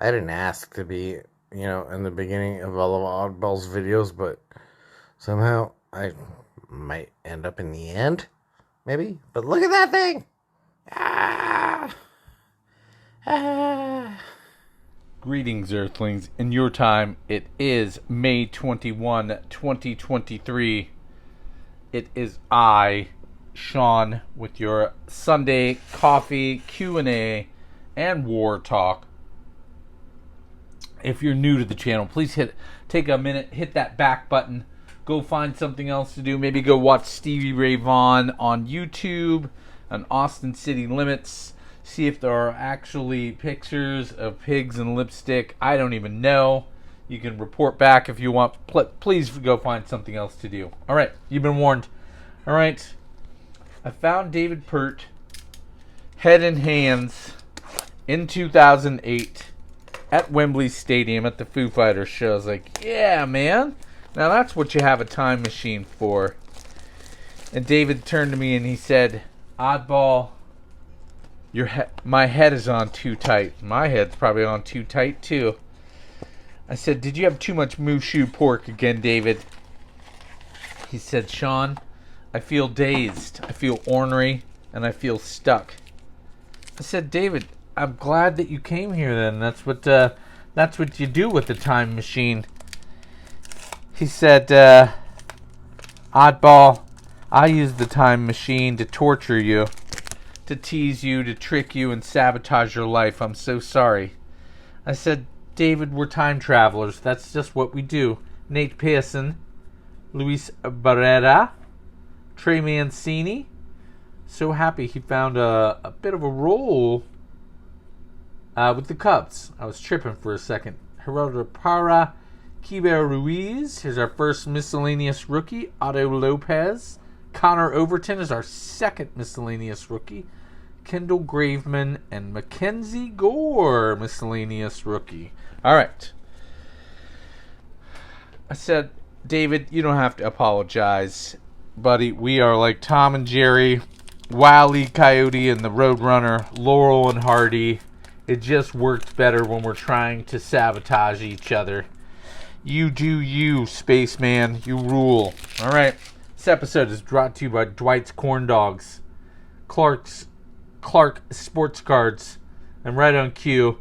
I didn't ask to be, in the beginning of all of Oddball's videos, but somehow I might end up in the end. Maybe. But look at that thing! Ah! Ah! Greetings, Earthlings. In your time, it is May 21, 2023. It is I, Sean, with your Sunday coffee, Q&A, and war talk. If you're new to the channel, please take a minute, hit that back button, go find something else to do. Maybe go watch Stevie Ray Vaughan on YouTube, on Austin City Limits. See if there are actually pictures of pigs and lipstick. I don't even know. You can report back if you want. Please go find something else to do. All right, you've been warned. All right, I found David Pert, head and hands, in 2008 at Wembley Stadium at the Foo Fighters show. I was like, yeah, man. Now that's what you have a time machine for. And David turned to me and he said, Oddball, my head is on too tight. My head's probably on too tight, too. I said, did you have too much Mushu pork again, David? He said, Sean, I feel dazed, I feel ornery, and I feel stuck. I said, David, I'm glad that you came here then. That's what you do with the time machine. He said, Oddball, I use the time machine to torture you, to tease you, to trick you, and sabotage your life. I'm so sorry. I said, David, we're time travelers. That's just what we do. Nate Pearson, Luis Barrera, Trey Mancini. So happy he found a bit of a role with the Cubs. I was tripping for a second. Gerardo Parra, Kiber Ruiz. Here's our first miscellaneous rookie. Otto Lopez. Connor Overton is our second miscellaneous rookie. Kendall Graveman and Mackenzie Gore, miscellaneous rookie. All right. I said, David, you don't have to apologize, buddy. We are like Tom and Jerry, Wile E. Coyote, and the Roadrunner, Laurel and Hardy. It just works better when we're trying to sabotage each other. You do you, spaceman. You rule. All right. This episode is brought to you by Dwight's Corn Dogs, Clark Sports Cards. I'm right on cue.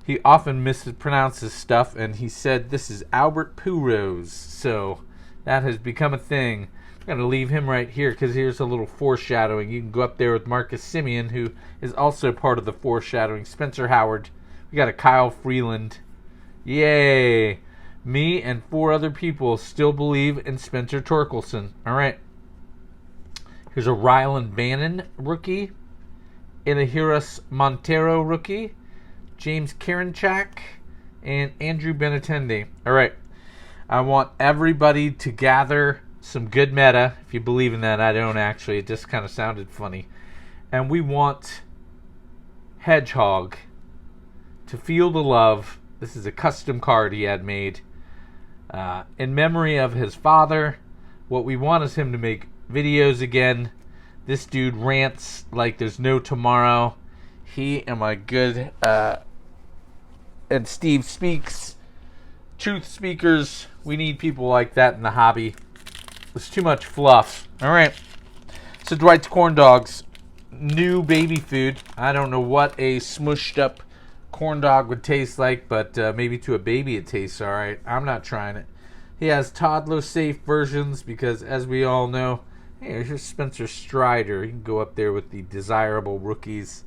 He often mispronounces stuff, and he said this is Albert Pujols. So that has become a thing. I'm going to leave him right here because here's a little foreshadowing. You can go up there with Marcus Simeon, who is also part of the foreshadowing. Spencer Howard. We got a Kyle Freeland. Yay. Me and 4 other people still believe in Spencer Torkelson. All right. Here's a Rylan Bannon rookie. Elihuras Montero rookie. James Karinchak. And Andrew Benintendi. All right. I want everybody to gather some good meta. If you believe in that, I don't actually. It just kind of sounded funny. And we want Hedgehog to feel the love. This is a custom card he had made. In memory of his father. What we want is him to make videos again. This dude rants like there's no tomorrow. He and my good and Steve Speaks, truth speakers. We need people like that in the hobby. There's too much fluff. All right. So Dwight's Corn Dogs, new baby food. I don't know what a smushed up corn dog would taste like, but maybe to a baby it tastes all right. I'm not trying it. He has toddler safe versions because, as we all know, hey, here's Spencer Strider. You can go up there with the desirable rookies.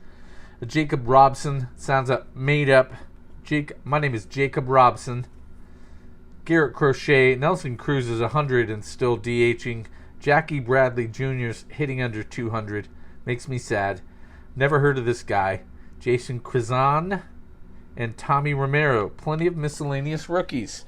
Jacob Robson sounds made up. My name is Jacob Robson. Garrett Crochet. Nelson Cruz is 100 and still DHing. Jackie Bradley Jr.'s hitting under 200. Makes me sad. Never heard of this guy. Jason Krizan and Tommy Romero. Plenty of miscellaneous rookies.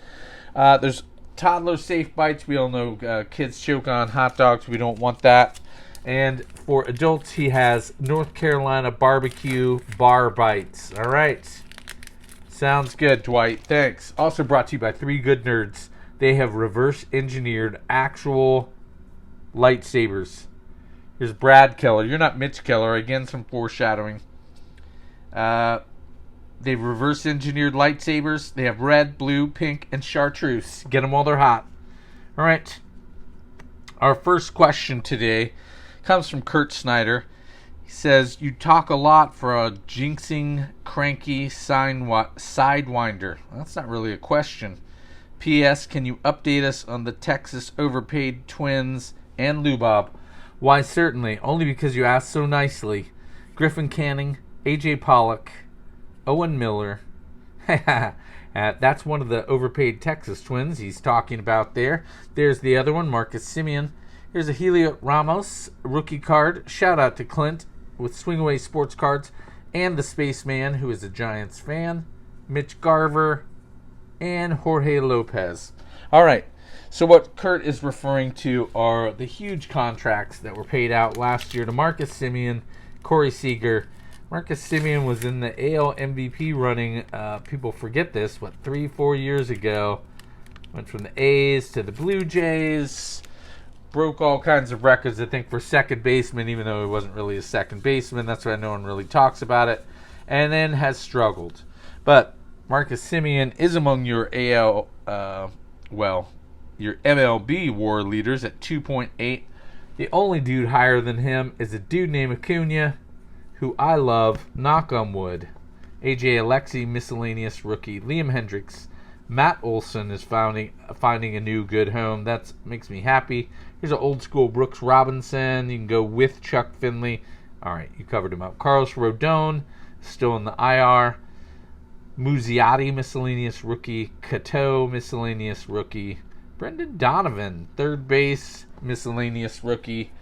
There's toddler safe bites. We all know kids choke on hot dogs. We don't want that. And for adults, he has North Carolina barbecue bar bites. All right. Sounds good, Dwight. Thanks. Also brought to you by 3 Good Nerds. They have reverse engineered actual lightsabers. Here's Brad Keller. You're not Mitch Keller. Again, some foreshadowing. They've reverse engineered lightsabers. They have red, blue, pink, and chartreuse. Get them while they're hot. All right. Our first question today comes from Kurt Snyder. He says, you talk a lot for a jinxing, cranky sidewinder. Well, that's not really a question. P.S. Can you update us on the Texas overpaid twins and Lubob? Why, certainly. Only because you asked so nicely. Griffin Canning, A.J. Pollock, Owen Miller. That's one of the overpaid Texas twins he's talking about there. There's the other one, Marcus Semien. Here's a Helio Ramos rookie card. Shout out to Clint with Swingaway Sports Cards and the Spaceman, who is a Giants fan. Mitch Garver and Jorge Lopez. All right. So what Kurt is referring to are the huge contracts that were paid out last year to Marcus Semien, Corey Seager. Marcus Semien was in the AL MVP running. People forget this. 3-4 years ago, went from the A's to the Blue Jays. Broke all kinds of records, I think, for second baseman, even though he wasn't really a second baseman. That's why no one really talks about it. And then has struggled. But Marcus Semien is among your your MLB WAR leaders at 2.8. The only dude higher than him is a dude named Acuna, who I love, knock on wood. AJ Alexi, miscellaneous rookie. Liam Hendricks. Matt Olson is finding a new good home. That makes me happy. Here's an old school Brooks Robinson. You can go with Chuck Finley. All right, you covered him up. Carlos Rodon, still in the IR. Muzziotti, miscellaneous rookie. Cato, miscellaneous rookie. Brendan Donovan, third base, miscellaneous rookie.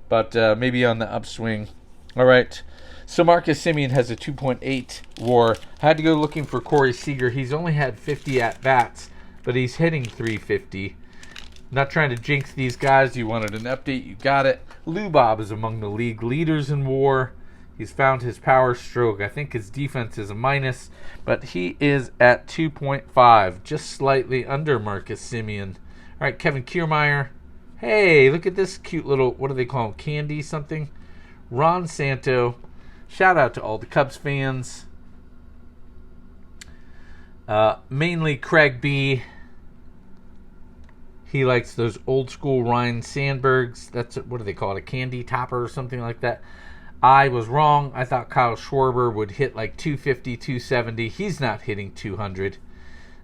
But maybe on the upswing. All right. So Marcus Semien has a 2.8 WAR. I had to go looking for Corey Seager. He's only had 50 at-bats, but he's hitting 350. Not trying to jinx these guys. You wanted an update, you got it. Lubob is among the league leaders in WAR. He's found his power stroke. I think his defense is a minus, but he is at 2.5, just slightly under Marcus Semien. All right, Kevin Kiermaier. Hey, look at this cute little, what do they call him, candy something? Ron Santo. Shout out to all the Cubs fans. Mainly Craig B. He likes those old school Ryan Sandbergs. That's, what do they call it, a candy topper or something like that. I was wrong. I thought Kyle Schwarber would hit like 250, 270. He's not hitting 200.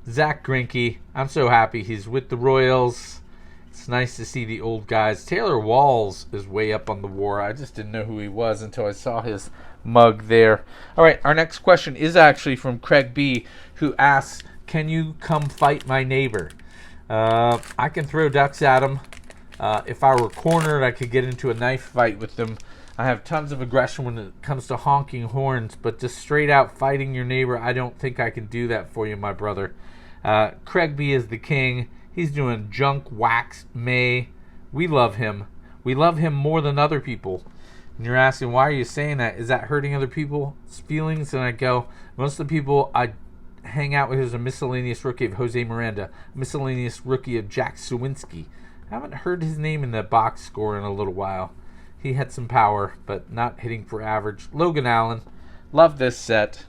Zach Greinke. I'm so happy he's with the Royals. It's nice to see the old guys. Taylor Walls is way up on the WAR. I just didn't know who he was until I saw his mug there. All right, our next question is actually from Craig B., who asks, can you come fight my neighbor? I can throw ducks at him. If I were cornered, I could get into a knife fight with them. I have tons of aggression when it comes to honking horns, but just straight out fighting your neighbor, I don't think I can do that for you, my brother. Craig B. is the king. He's doing junk wax May. We love him. We love him more than other people. And you're asking, why are you saying that? Is that hurting other people's feelings? And I go, most of the people I hang out with is a miscellaneous rookie of Jose Miranda, a miscellaneous rookie of Jack Sawinski. I haven't heard his name in the box score in a little while. He had some power, but not hitting for average. Logan Allen. Love this set.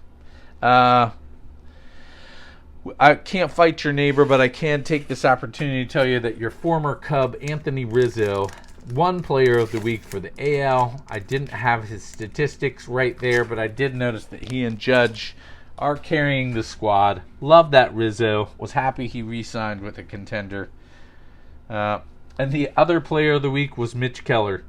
I can't fight your neighbor, but I can take this opportunity to tell you that your former Cub, Anthony Rizzo, won Player of the Week for the AL. I didn't have his statistics right there, but I did notice that he and Judge are carrying the squad. Love that Rizzo. Was happy he re-signed with a contender. And the other Player of the Week was Mitch Keller.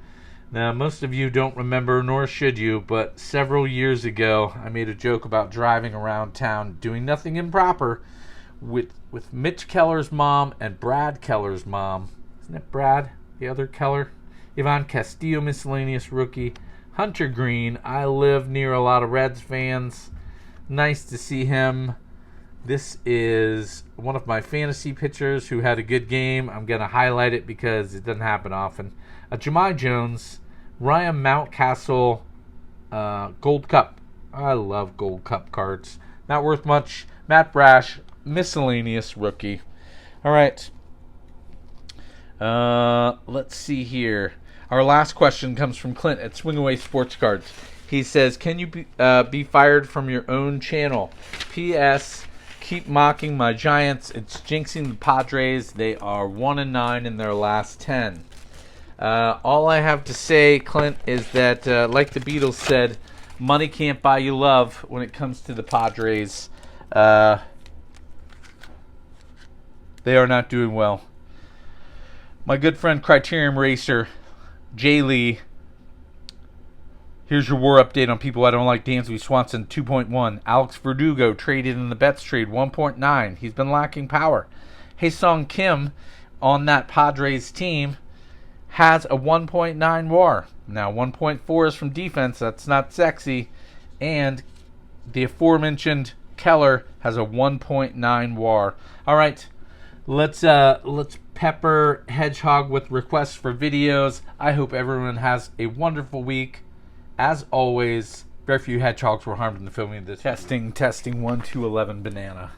Now, most of you don't remember, nor should you, but several years ago, I made a joke about driving around town doing nothing improper with Mitch Keller's mom and Brad Keller's mom. Isn't it Brad, the other Keller? Ivan Castillo, miscellaneous rookie. Hunter Green. I live near a lot of Reds fans. Nice to see him. This is one of my fantasy pitchers who had a good game. I'm going to highlight it because it doesn't happen often. Jahmai Jones, Ryan Mountcastle, Gold Cup. I love Gold Cup cards. Not worth much. Matt Brash, miscellaneous rookie. All right. Let's see here. Our last question comes from Clint at Swingaway Sports Cards. He says, "Can you be fired from your own channel? P.S. Keep mocking my Giants. It's jinxing the Padres. They are 1-9 in their last 10." All I have to say, Clint, is that like the Beatles said, money can't buy you love when it comes to the Padres. They are not doing well. My good friend Criterion Racer, Jay Lee. Here's your war update on people I don't like. Dansby Swanson, 2.1. Alex Verdugo traded in the Betts trade, 1.9. He's been lacking power. Hae-Sung Kim on that Padres team has a 1.9 WAR. Now, 1.4 is from defense. That's not sexy. And the aforementioned Keller has a 1.9 WAR. All right, let's pepper Hedgehog with requests for videos. I hope everyone has a wonderful week. As always, very few hedgehogs were harmed in the filming of this. Testing 1 2 11 banana.